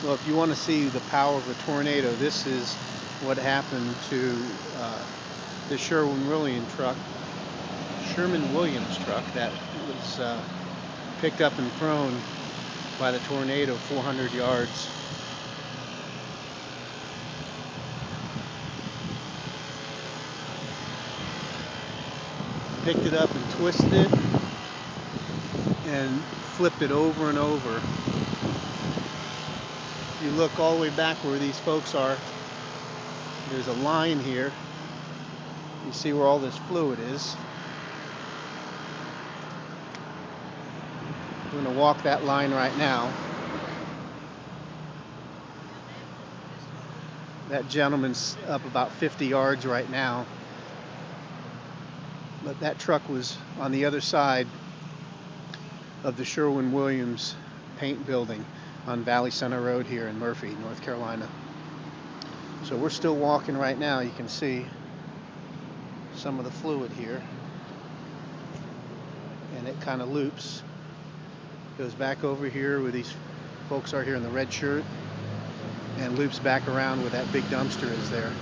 Well, if you want to see the power of a tornado, this is what happened to the Sherman-Williams truck that was picked up and thrown by the tornado 400 yards. Picked it up and twisted it and flipped it over and over. If you look all the way back where these folks are, there's a line here. You see where all this fluid is. We're going to walk that line right now. That gentleman's up about 50 yards right now. But that truck was on the other side of the Sherwin-Williams paint building on Valley Center Road here in Murphy, North Carolina. So we're still walking right now. You can see some of the fluid here. And it kind of loops. Goes back over here where these folks are here in the red shirt and loops back around where that big dumpster is there.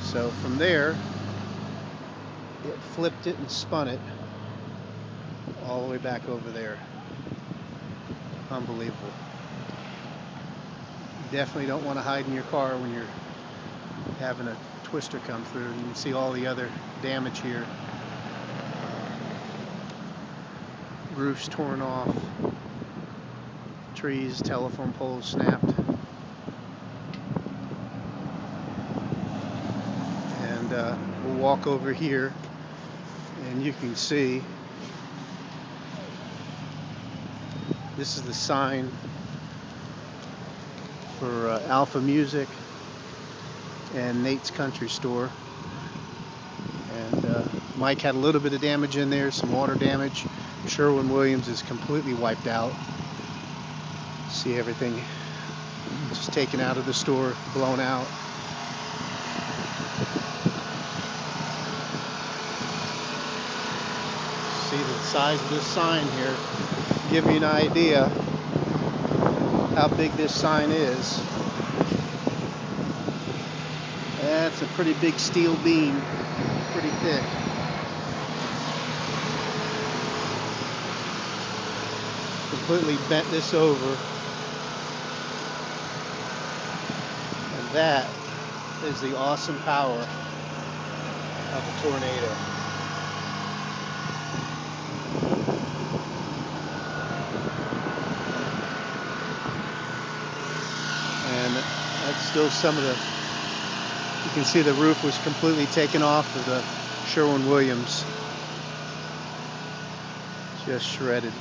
So from there, it flipped it and spun it all the way back over there. Unbelievable. You definitely don't want to hide in your car when you're having a twister come through. You can see all the other damage here. Roofs torn off, trees, telephone poles snapped. And we'll walk over here and you can see this is the sign for Alpha Music and Nate's Country Store. And Mike had a little bit of damage in there, some water damage. Sherwin-Williams is completely wiped out. See everything just taken out of the store, blown out. See the size of this sign here. Give you an idea how big this sign is. That's a pretty big steel beam, pretty thick. Completely bent this over. And that is the awesome power of a tornado. And that's still some of the, you can see the roof was completely taken off of the Sherwin-Williams. Just shredded.